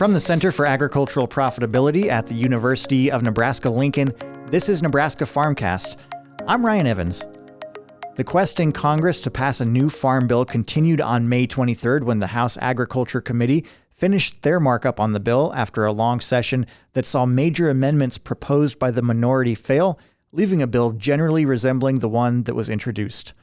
From the Center for Agricultural Profitability at the University of Nebraska-Lincoln, this is Nebraska Farmcast. I'm Ryan Evans. The quest in Congress to pass a new farm bill continued on May 23rd when the House Agriculture Committee finished their markup on the bill after a long session that saw major amendments proposed by the minority fail, leaving a bill generally resembling the one that was introduced.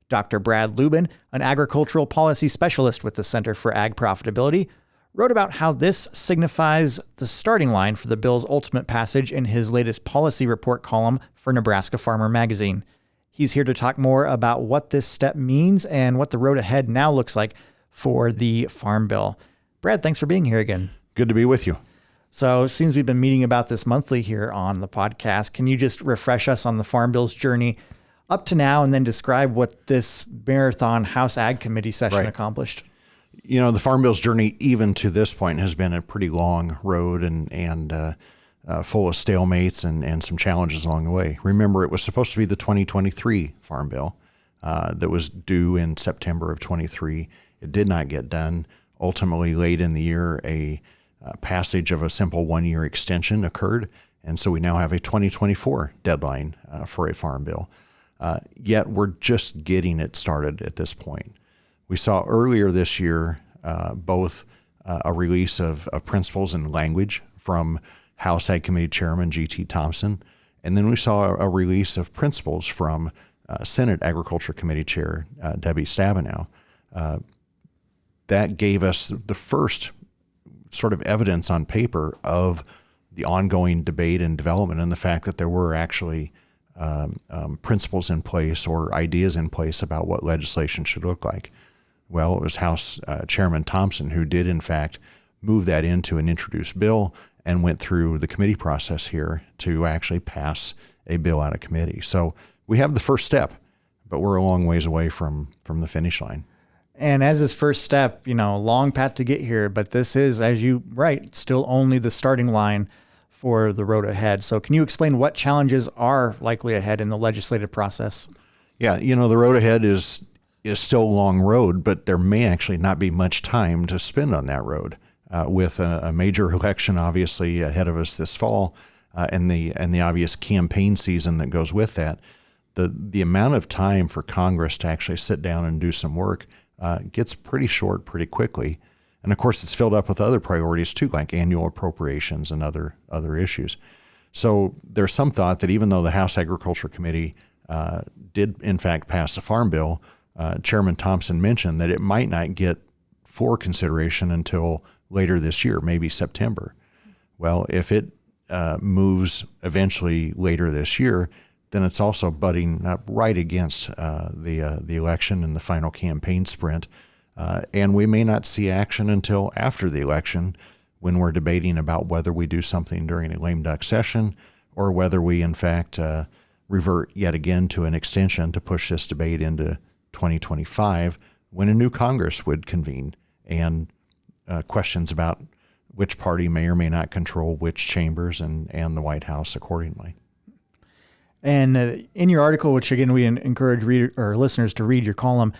Dr. Brad Lubben, an agricultural policy specialist with the Center for Ag Profitability, wrote about how this signifies the starting line for the bill's ultimate passage in his latest policy report column for Nebraska Farmer magazine. He's here to talk more about what this step means and what the road ahead now looks like for the Farm Bill. Brad, thanks for being here again. Good to be with you. So it seems we've been meeting about this monthly here on the podcast. Can you just refresh us on the Farm Bill's journey up to now and then describe what this marathon House Ag Committee session accomplished? You know, the Farm Bill's journey, even to this point, has been a pretty long road and full of stalemates and some challenges along the way. Remember, it was supposed to be the 2023 Farm Bill that was due in September of 23. It did not get done. Ultimately, late in the year, a passage of a simple one-year extension occurred, and so we now have a 2024 deadline for a Farm Bill. Yet we're just getting it started at this point. We saw earlier this year both a release of principles and language from House Ag Committee Chairman G.T. Thompson, and then we saw a release of principles from Senate Agriculture Committee Chair Debbie Stabenow. That gave us the first sort of evidence on paper of the ongoing debate and development and the fact that there were actually principles in place or ideas in place about what legislation should look like. Well, it was House Chairman Thompson who did, in fact, move that into an introduced bill and went through the committee process here to actually pass a bill out of committee. So we have the first step, but we're a long ways away from the finish line. And as this first step, long path to get here, but this is, as you write, still only the starting line for the road ahead. So can you explain what challenges are likely ahead in the legislative process? Yeah, the road ahead is still a long road, but there may actually not be much time to spend on that road. With a major election obviously ahead of us this fall, and the obvious campaign season that goes with that, the amount of time for Congress to actually sit down and do some work gets pretty short pretty quickly. And of course, it's filled up with other priorities too, like annual appropriations and other issues. So there's some thought that even though the House Agriculture Committee did in fact pass the Farm Bill, Chairman Thompson mentioned that it might not get for consideration until later this year, maybe September. Well, if it moves eventually later this year, then it's also butting up right against the election and the final campaign sprint. And we may not see action until after the election when we're debating about whether we do something during a lame duck session or whether we, in fact, revert yet again to an extension to push this debate into 2025 when a new Congress would convene and questions about which party may or may not control which chambers and the White House accordingly. And in your article, which again we encourage listeners to read your column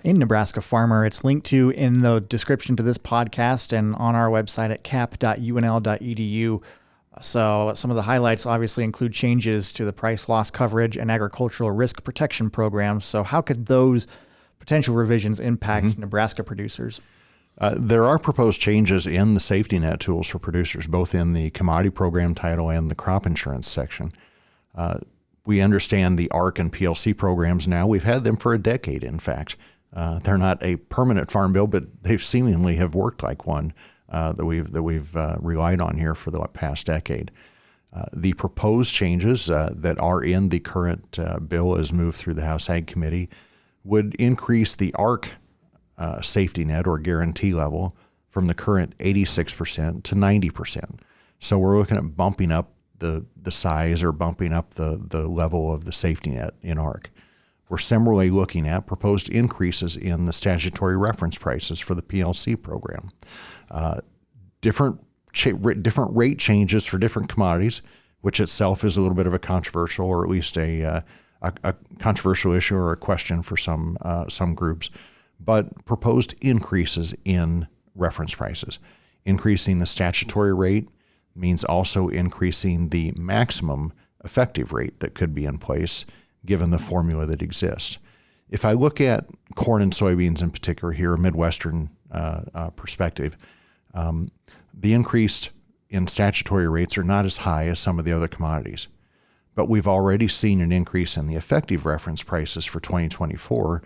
in Nebraska Farmer, it's linked to in the description to this podcast and on our website at cap.unl.edu. So some of the highlights obviously include changes to the price loss coverage and agricultural risk protection programs. So how could those potential revisions impact Nebraska producers? There are proposed changes in the safety net tools for producers, both in the commodity program title and the crop insurance section. We understand the ARC and PLC programs now. We've had them for a decade, in fact. They're not a permanent farm bill, but they seemingly have worked like one that we've relied on here for the past decade. The proposed changes that are in the current bill as moved through the House Ag Committee would increase the ARC safety net or guarantee level from the current 86% to 90%. So we're looking at bumping up the size or bumping up the level of the safety net in ARC. We're similarly looking at proposed increases in the statutory reference prices for the PLC program. Different rate changes for different commodities, which itself is a little bit of a controversial or at least a controversial issue or a question for some groups, but proposed increases in reference prices. Increasing the statutory rate means also increasing the maximum effective rate that could be in place given the formula that exists. If I look at corn and soybeans in particular here, a Midwestern perspective, the increase in statutory rates are not as high as some of the other commodities. But we've already seen an increase in the effective reference prices for 2024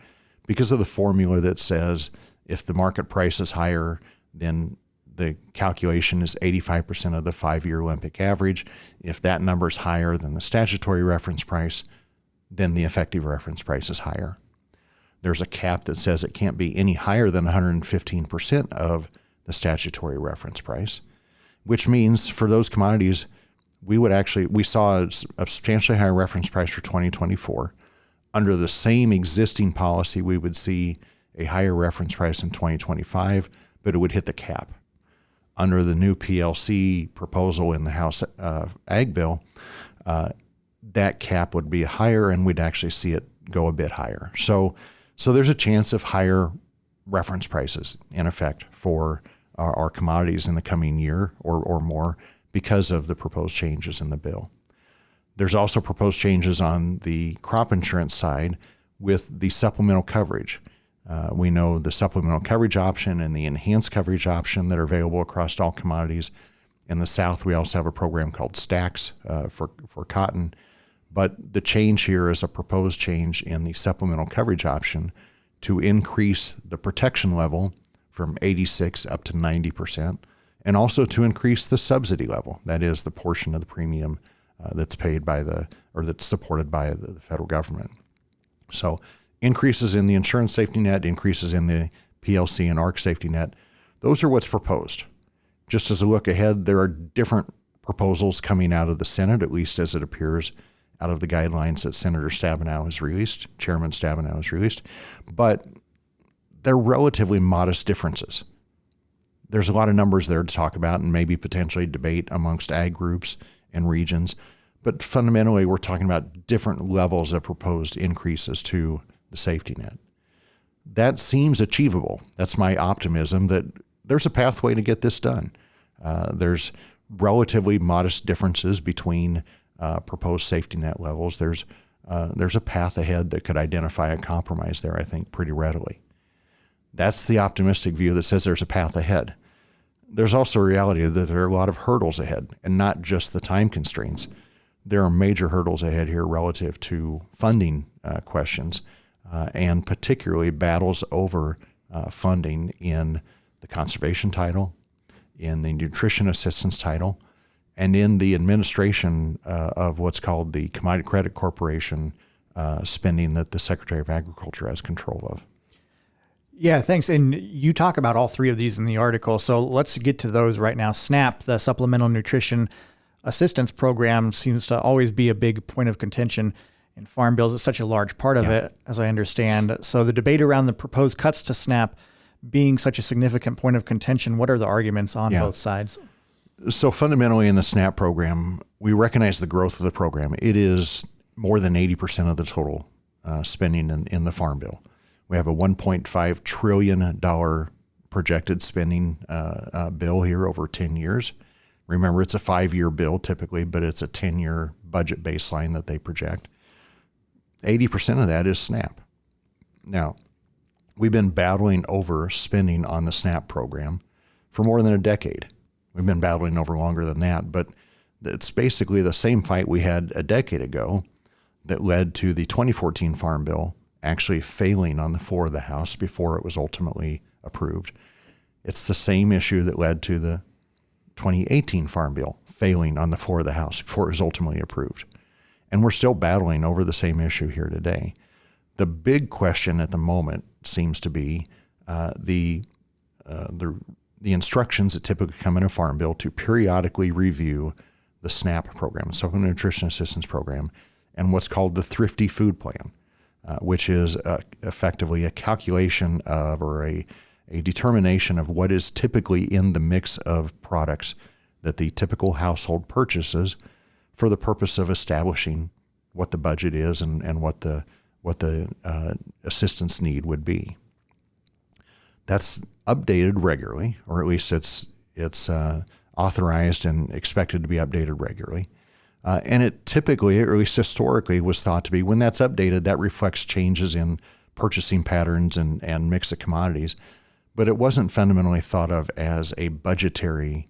because of the formula that says if the market price is higher, then the calculation is 85% of the 5-year Olympic average. If that number is higher than the statutory reference price, then the effective reference price is higher. There's a cap that says it can't be any higher than 115% of the statutory reference price, which means for those commodities, we saw a substantially higher reference price for 2024. Under the same existing policy, we would see a higher reference price in 2025, but it would hit the cap. Under the new PLC proposal in the House Ag Bill, that cap would be higher, and we'd actually see it go a bit higher. So there's a chance of higher reference prices in effect for our commodities in the coming year or more because of the proposed changes in the bill. There's also proposed changes on the crop insurance side with the supplemental coverage. We know the supplemental coverage option and the enhanced coverage option that are available across all commodities. In the South, we also have a program called STAX for cotton. But the change here is a proposed change in the supplemental coverage option to increase the protection level from 86 up to 90%, and also to increase the subsidy level. That is the portion of the premium that's paid by that's supported by the federal government. So increases in the insurance safety net, increases in the PLC and ARC safety net, those are what's proposed. Just as a look ahead, there are different proposals coming out of the Senate, at least as it appears out of the guidelines that Senator Stabenow has released, Chairman Stabenow has released, but they're relatively modest differences. There's a lot of numbers there to talk about and maybe potentially debate amongst ag groups and regions, but fundamentally we're talking about different levels of proposed increases to the safety net. That seems achievable. That's my optimism that there's a pathway to get this done. There's relatively modest differences between proposed safety net levels. There's a path ahead that could identify a compromise there, I think, pretty readily. That's the optimistic view that says there's a path ahead. There's also a reality that there are a lot of hurdles ahead, and not just the time constraints. There are major hurdles ahead here relative to funding questions, and particularly battles over funding in the conservation title, in the nutrition assistance title, and in the administration of what's called the Commodity Credit Corporation spending that the Secretary of Agriculture has control of. Yeah, thanks. And you talk about all three of these in the article. So let's get to those right now. SNAP, the Supplemental Nutrition Assistance Program, seems to always be a big point of contention in farm bills. It's such a large part of it, as I understand. So the debate around the proposed cuts to SNAP being such a significant point of contention, what are the arguments on both sides? So fundamentally in the SNAP program, we recognize the growth of the program. It is more than 80% of the total spending in the Farm Bill. We have a $1.5 trillion projected spending bill here over 10 years. Remember, it's a 5-year bill typically, but it's a 10-year budget baseline that they project. 80% of that is SNAP. Now, we've been battling over spending on the SNAP program for more than a decade. We've been battling over longer than that, but it's basically the same fight we had a decade ago that led to the 2014 Farm Bill actually failing on the floor of the House before it was ultimately approved. It's the same issue that led to the 2018 Farm Bill failing on the floor of the House before it was ultimately approved. And we're still battling over the same issue here today. The big question at the moment seems to be the instructions that typically come in a Farm Bill to periodically review the SNAP program, Supplemental Nutrition Assistance Program, and what's called the Thrifty Food Plan, which is effectively a calculation of or a determination of what is typically in the mix of products that the typical household purchases for the purpose of establishing what the budget is and what the assistance need would be. That's updated regularly, or at least it's It's authorized and expected to be updated regularly. And it typically, or at least historically, was thought to be when that's updated, that reflects changes in purchasing patterns and mix of commodities. But it wasn't fundamentally thought of as a budgetary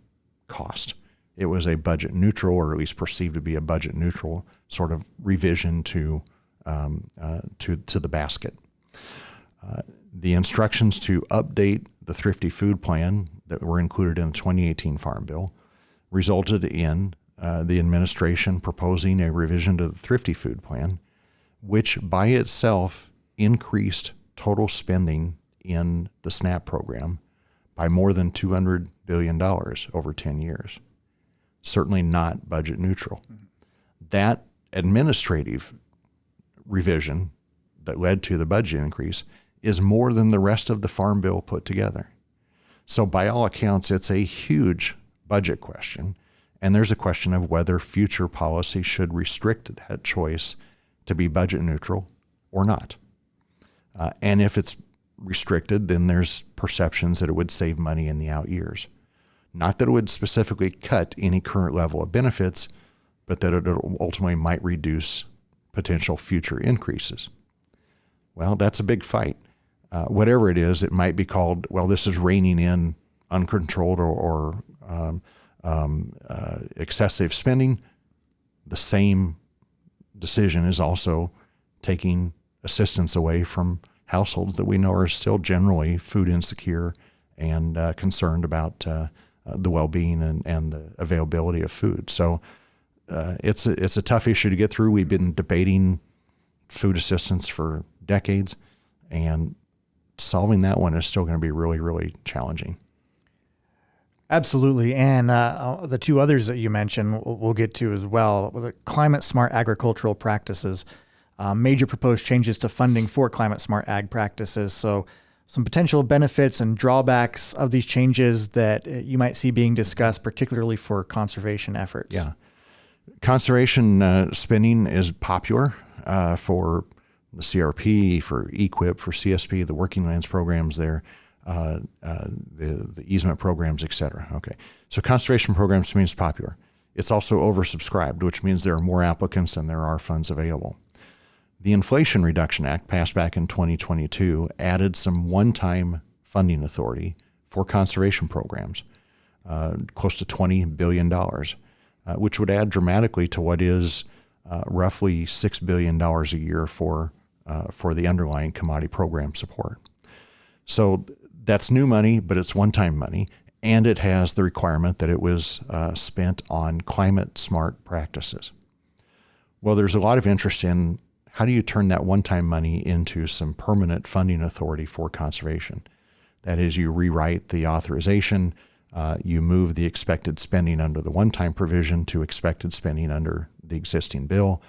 cost. It was a budget neutral, or at least perceived to be a budget neutral sort of revision to the basket. The instructions to update the Thrifty Food Plan that were included in the 2018 Farm Bill resulted in the administration proposing a revision to the Thrifty Food Plan, which by itself increased total spending in the SNAP program by more than $200 billion over 10 years. Certainly not budget neutral. Mm-hmm. That administrative revision that led to the budget increase is more than the rest of the Farm Bill put together. So by all accounts, it's a huge budget question. And there's a question of whether future policy should restrict that choice to be budget neutral or not. And if it's restricted, then there's perceptions that it would save money in the out years. Not that it would specifically cut any current level of benefits, but that it ultimately might reduce potential future increases. Well, that's a big fight. Whatever it is, it might be called, well, this is reining in uncontrolled or excessive spending. The same decision is also taking assistance away from households that we know are still generally food insecure and concerned about the well-being and the availability of food. So it's a tough issue to get through. We've been debating food assistance for decades, and solving that one is still going to be really, really challenging. Absolutely. And the two others that you mentioned, we'll get to as well. The climate smart agricultural practices, major proposed changes to funding for climate smart ag practices. So some potential benefits and drawbacks of these changes that you might see being discussed, particularly for conservation efforts. Yeah. Conservation spending is popular for the CRP, for EQIP, for CSP, the working lands programs there, the easement programs, et cetera. Okay. So conservation programs means popular. It's also oversubscribed, which means there are more applicants than there are funds available. The Inflation Reduction Act, passed back in 2022, added some one-time funding authority for conservation programs, close to $20 billion, which would add dramatically to what is roughly $6 billion a year for the underlying commodity program support. So that's new money, but it's one-time money, and it has the requirement that it was spent on climate-smart practices. Well, there's a lot of interest in how do you turn that one-time money into some permanent funding authority for conservation? That is, you rewrite the authorization, you move the expected spending under the one-time provision to expected spending under the existing bill,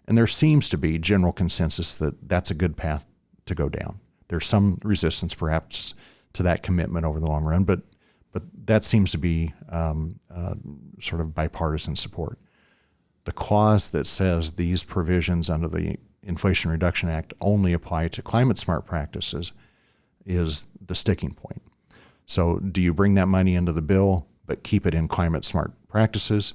and there seems to be general consensus that that's a good path to go down. There's some resistance, perhaps, to that commitment over the long run, but that seems to be sort of bipartisan support. The clause that says these provisions under the Inflation Reduction Act only apply to climate smart practices is the sticking point. So do you bring that money into the bill but keep it in climate smart practices,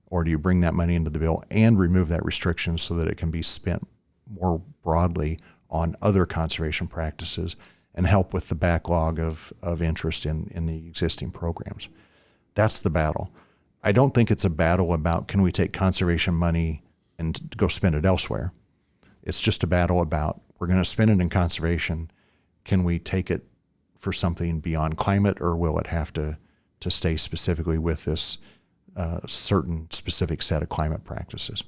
or do you bring that money into the bill and remove that restriction so that it can be spent more broadly on other conservation practices and help with the backlog of interest in the existing programs? That's the battle. I don't think it's a battle about can we take conservation money and go spend it elsewhere. It's just a battle about we're going to spend it in conservation. Can we take it for something beyond climate, or will it have to stay specifically with this certain specific set of climate practices?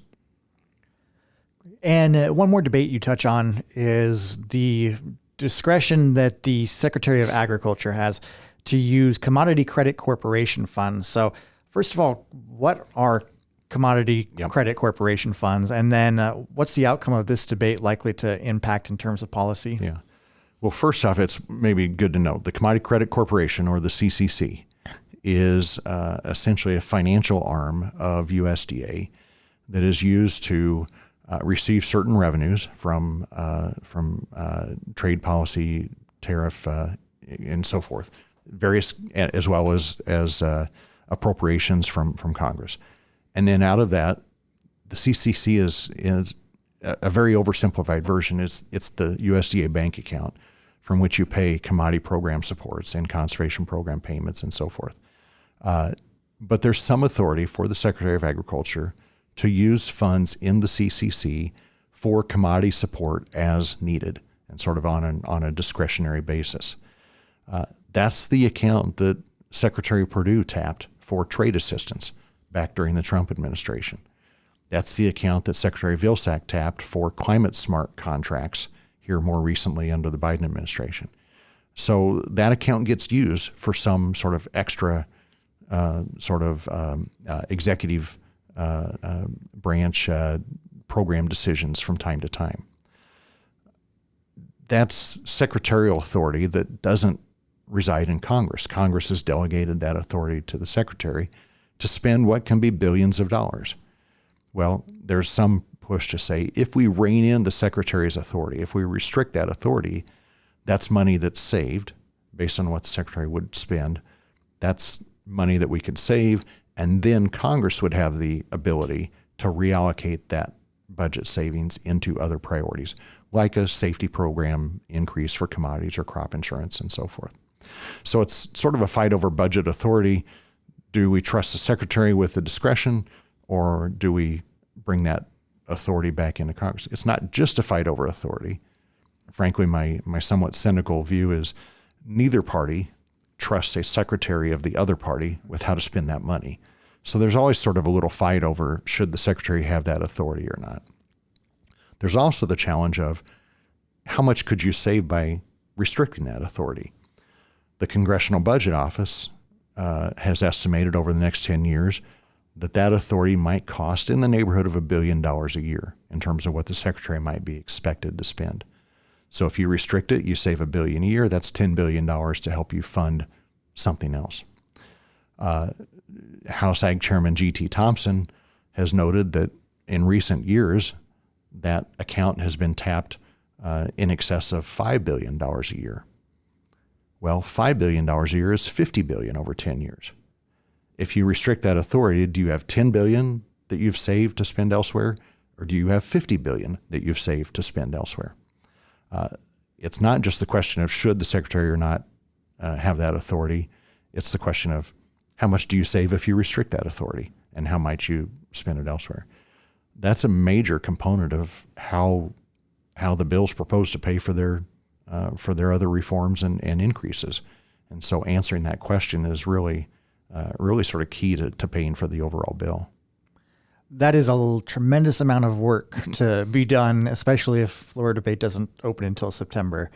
And one more debate you touch on is the discretion that the Secretary of Agriculture has to use Commodity Credit Corporation funds. So first of all, what are Commodity Credit Corporation funds? And then what's the outcome of this debate likely to impact in terms of policy? Yeah. Well, first off, it's maybe good to note the Commodity Credit Corporation, or the CCC, is essentially a financial arm of USDA that is used to receive certain revenues from trade policy, tariff, and so forth. various, as well as appropriations from Congress. And then out of that, the CCC is a very oversimplified version. It's the USDA bank account from which you pay commodity program supports and conservation program payments and so forth. But there's some authority for the Secretary of Agriculture to use funds in the CCC for commodity support as needed and sort of on a discretionary basis. That's the account that Secretary Perdue tapped for trade assistance back during the Trump administration. That's the account that Secretary Vilsack tapped for climate smart contracts here more recently under the Biden administration. So that account gets used for some sort of extra executive branch program decisions from time to time. That's secretarial authority that doesn't reside in Congress. Congress has delegated that authority to the secretary to spend what can be billions of dollars. Well, there's some push to say if we rein in the secretary's authority, if we restrict that authority, that's money that's saved based on what the secretary would spend. That's money that we could save, and then Congress would have the ability to reallocate that budget savings into other priorities, like a safety program increase for commodities or crop insurance and so forth. So it's sort of a fight over budget authority. Do we trust the secretary with the discretion, or do we bring that authority back into Congress? It's not just a fight over authority. Frankly, my somewhat cynical view is neither party trusts a secretary of the other party with how to spend that money. So there's always sort of a little fight over should the secretary have that authority or not. There's also the challenge of how much could you save by restricting that authority? The Congressional Budget Office has estimated over the next 10 years that authority might cost in the neighborhood of $1 billion a year in terms of what the secretary might be expected to spend. So if you restrict it, you save $1 billion a year. That's $10 billion to help you fund something else. House Ag Chairman G.T. Thompson has noted that in recent years, that account has been tapped in excess of $5 billion a year. Well, $5 billion a year is $50 billion over 10 years. If you restrict that authority, do you have $10 billion that you've saved to spend elsewhere, or do you have $50 billion that you've saved to spend elsewhere? It's not just the question of should the secretary or not have that authority. It's the question of how much do you save if you restrict that authority, and how might you spend it elsewhere? That's a major component of how the bills propose to pay for their other reforms and increases. And so answering that question is really sort of key to paying for the overall bill. That is a tremendous amount of work to be done, especially if floor debate doesn't open until September.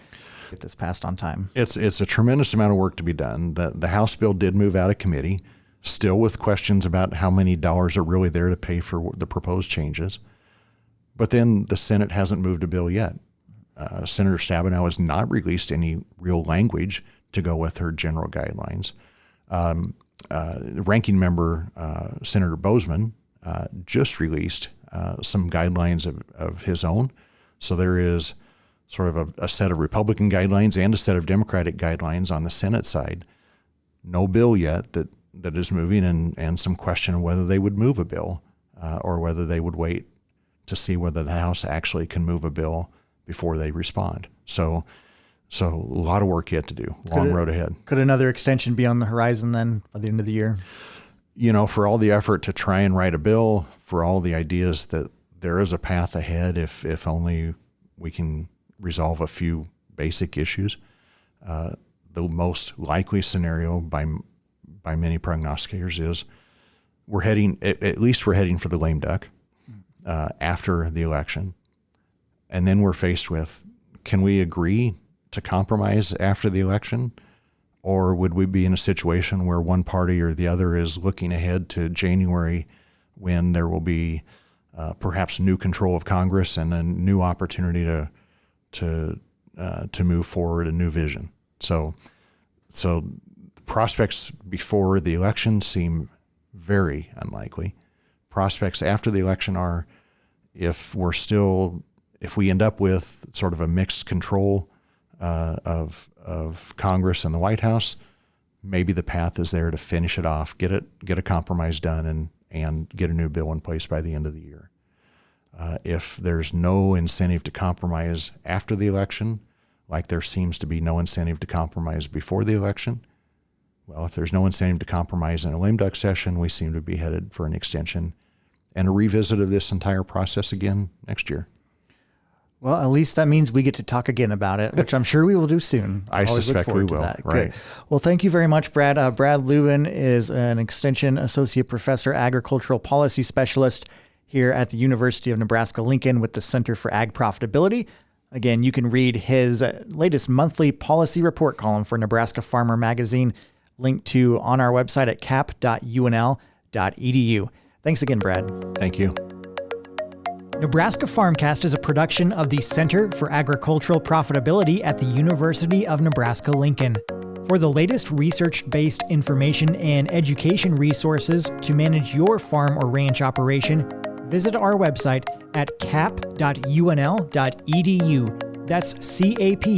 Get this passed on time. It's a tremendous amount of work to be done. The House bill did move out of committee, still with questions about how many dollars are really there to pay for the proposed changes. But then the Senate hasn't moved a bill yet. Senator Stabenow has not released any real language to go with her general guidelines. Ranking member Senator Bozeman just released some guidelines of his own. So there is sort of a set of Republican guidelines and a set of Democratic guidelines on the Senate side. No bill yet that is moving, and some question of whether they would move a bill or whether they would wait to see whether the House actually can move a bill before they respond. So a lot of work yet to do. Long road ahead. Could another extension be on the horizon then by the end of the year? For all the effort to try and write a bill, for all the ideas that there is a path ahead if only we can resolve a few basic issues. The most likely scenario by many prognosticators is we're heading for the lame duck after the election. And then we're faced with, can we agree to compromise after the election? Or would we be in a situation where one party or the other is looking ahead to January when there will be perhaps new control of Congress and a new opportunity to move forward a new vision? So prospects before the election seem very unlikely. Prospects after the election are, if we end up with sort of a mixed control of Congress and the White House, maybe the path is there to finish it off, get a compromise done, and get a new bill in place by the end of the year. If there's no incentive to compromise after the election, like there seems to be no incentive to compromise before the election, well, if there's no incentive to compromise in a lame duck session, we seem to be headed for an extension and a revisit of this entire process again next year. Well, at least that means we get to talk again about it, which I'm sure we will do soon. I suspect we will. That. Right. Good. Well, thank you very much, Brad. Brad Lubben is an Extension Associate Professor, Agricultural Policy Specialist here at the University of Nebraska-Lincoln with the Center for Ag Profitability. Again, you can read his latest monthly policy report column for Nebraska Farmer magazine, linked to on our website at cap.unl.edu. Thanks again, Brad. Thank you. Nebraska Farmcast is a production of the Center for Agricultural Profitability at the University of Nebraska-Lincoln. For the latest research-based information and education resources to manage your farm or ranch operation, visit our website at cap.unl.edu. That's cap.unl.edu.